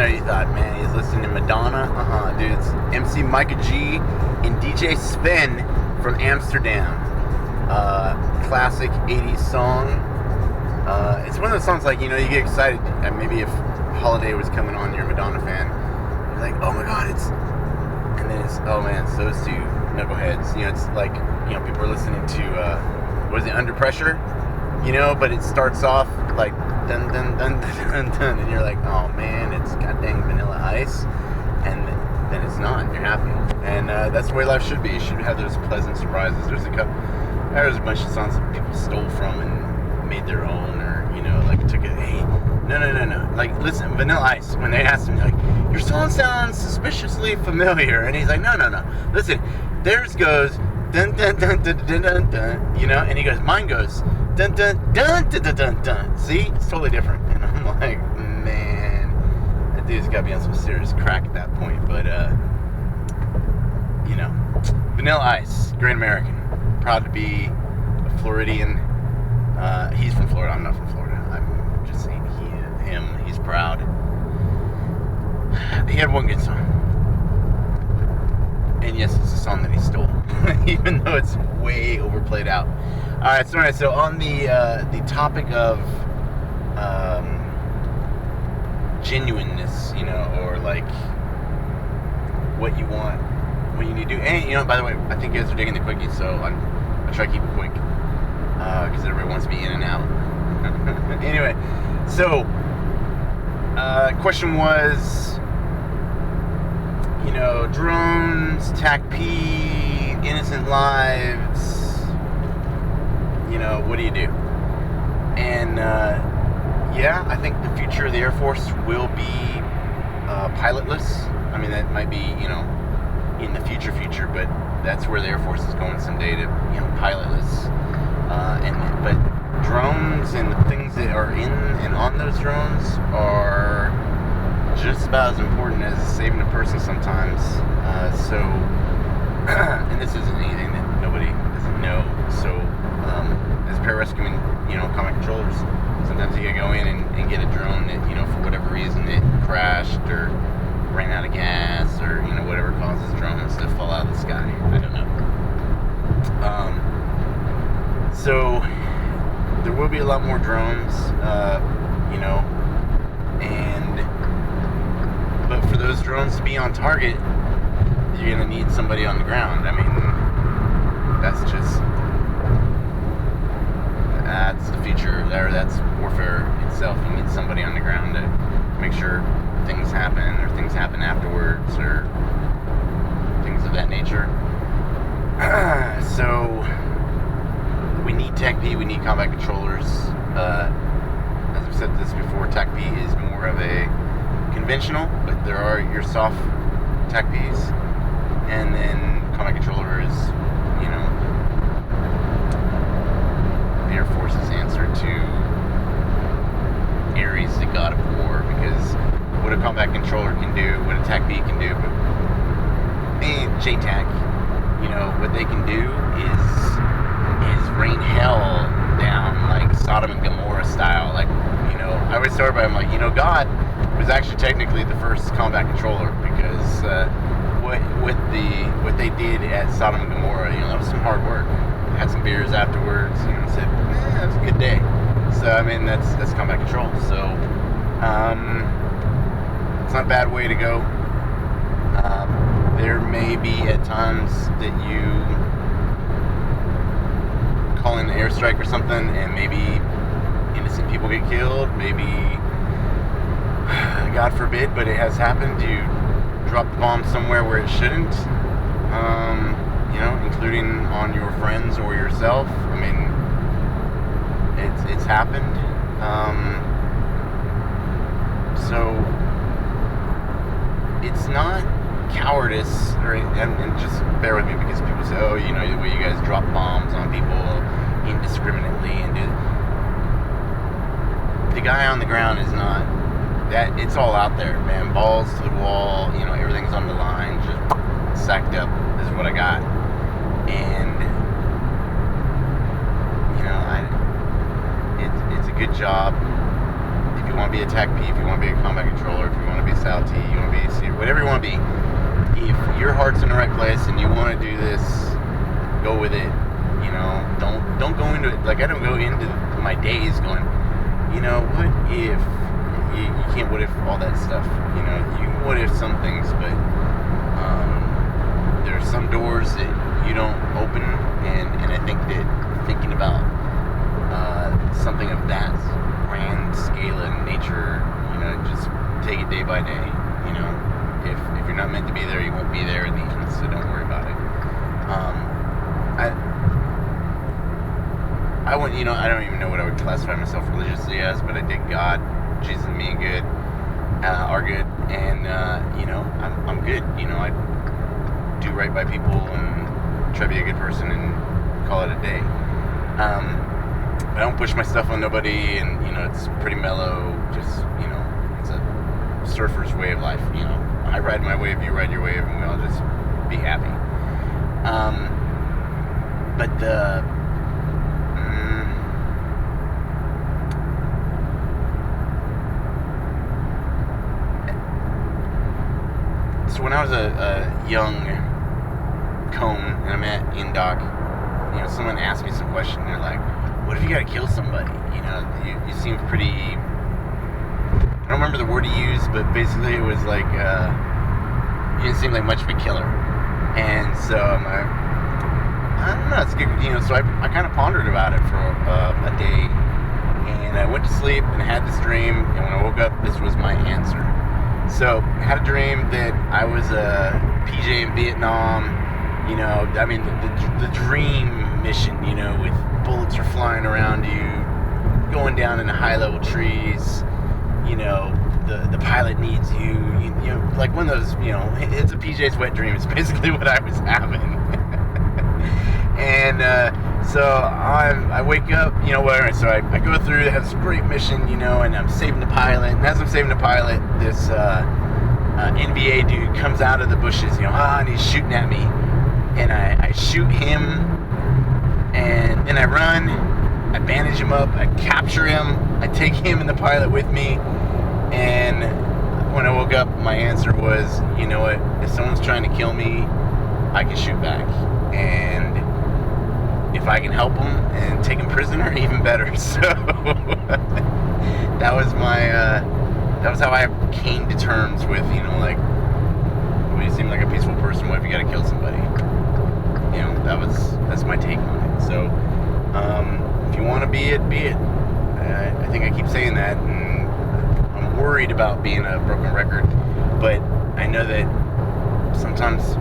you thought, man, he's listening to Madonna. Dude, it's MC Micah G and DJ Sven from Amsterdam. Classic 80s song. It's one of those songs like, you get excited. Maybe if Holiday was coming on, you're a Madonna fan. You're like, oh my god, and then it's, oh man, it's those two knuckleheads. It's like, people are listening to, what is it, Under Pressure? But it starts off like dun dun dun dun dun, and you're like, oh man, it's goddamn Vanilla Ice, and then it's not. You're happy, and that's the way life should be. You should have those pleasant surprises. There's a bunch of songs that people stole from and made their own, or like took it. Hey, no. Like, listen, Vanilla Ice. When they asked him, like, your song sounds suspiciously familiar, and he's like, no. Listen, theirs goes dun dun dun dun dun dun dun, and he goes, mine goes dun dun dun dun dun dun dun. See, it's totally different. And I'm like, man, that dude's got to be on some serious crack at that point. But Vanilla Ice, great American, proud to be a Floridian. He's from Florida. I'm not from Florida. I'm just saying he's proud. He had one good song, and yes, it's a song that he stole, even though it's way overplayed out. All right, so on the topic of genuineness, or like what you want, what you need to do. And by the way, I think you guys are digging the quickie, so I'll try to keep it quick because everybody wants me in and out. Anyway, so question was, drones, TACP, innocent lives. What do you do? And I think the future of the Air Force will be pilotless. I mean, that might be in the future, but that's where the Air Force is going someday, to pilotless. But drones and the things that are in and on those drones are just about as important as saving a person sometimes. And this isn't anything that nobody doesn't know. So as pararescuing, combat controllers, sometimes you gotta go in and get a drone that, for whatever reason it crashed or ran out of gas, or whatever causes drones to fall out of the sky. I don't know. So there will be a lot more drones, but for those drones to be on target, you're gonna need somebody on the ground. I mean, that's the future there. That's warfare itself. You need somebody on the ground to make sure things happen, or things happen afterwards, or things of that nature. So we need TACP, we need combat controllers. As I've said this before, TACP is more of a conventional, but there are your soft TACPs, and then combat controller is, the Air Force's answer to Ares, the god of war, because what a combat controller can do, what a TACP can do, but JTAC, what they can do is rain hell down, like Sodom and Gomorrah style. Like, I always start by, I'm like, God was actually technically the first combat controller, because what they did at Sodom and Gomorrah, that was some hard work. Had some beers afterwards, said, it was a good day. So I mean, that's combat control. So it's not a bad way to go. There may be at times that you call in an airstrike or something, and maybe innocent people get killed. Maybe, God forbid, but it has happened. You drop the bomb somewhere where it shouldn't. Including on your friends or yourself. I mean, it's happened. So it's not cowardice, and just bear with me, because people say, oh, the way you guys drop bombs on people indiscriminately, and the guy on the ground is not that. It's all out there, man. Balls to the wall, everything's on the line, just sacked up. This is what I got. And it's a good job if you want to be a TAC P, if you want to be a combat controller, if you want to be a SAL T, you want to be a C, whatever you want to be, if your heart's in the right place and you want to do this, go with it. You know, don't go into it, like I don't go into my days going, you know, what if, you can't what if all that stuff, you know, you can what if some things, but there are some doors that you don't open, and I think that thinking about something of that grand scale and nature, you know, just take it day by day, you know, if you're not meant to be there, you won't be there in the end, so don't worry about it. I wouldn't, you know, I don't even know what I would classify myself religiously as, but I think God, Jesus, and me good are good, and you know, I'm good. You know, I do right by people and try to be a good person and call it a day. I don't push my stuff on nobody, and you know, it's pretty mellow. Just, you know, it's a surfer's way of life. You know, I ride my wave, you ride your wave, and we all just be happy. But the so when I was a young cone and I'm at Indoc, you know, someone asked me some question. They're like, "What if you got to kill somebody?" You know, you seem pretty. I don't remember the word he used, but basically it was like you didn't seem like much of a killer. And so I'm like, I don't know, it's good, you know. So I kind of pondered about it for a day, and I went to sleep and had this dream. And when I woke up, this was my answer. So I had a dream that I was a PJ in Vietnam. You know, I mean, the dream mission, you know, with bullets are flying around you, going down into high-level trees, you know, the pilot needs you, you know, like one of those, you know, it's a PJ's wet dream. It's basically what I was having. And so I wake up, you know, whatever. So I go through, have this great mission, you know, and I'm saving the pilot. And as I'm saving the pilot, this NBA dude comes out of the bushes, you know, and he's shooting at me. And I shoot him, and then I run, I bandage him up, I capture him, I take him and the pilot with me, and when I woke up, my answer was, you know what, if someone's trying to kill me, I can shoot back, and if I can help them and take them prisoner, even better. So that was how I came to terms with, you know, like, well, you seem like a peaceful person, what if you gotta kill somebody? You know, that's my take on it. So, if you want to be it, be it. I think I keep saying that, and I'm worried about being a broken record, but I know that sometimes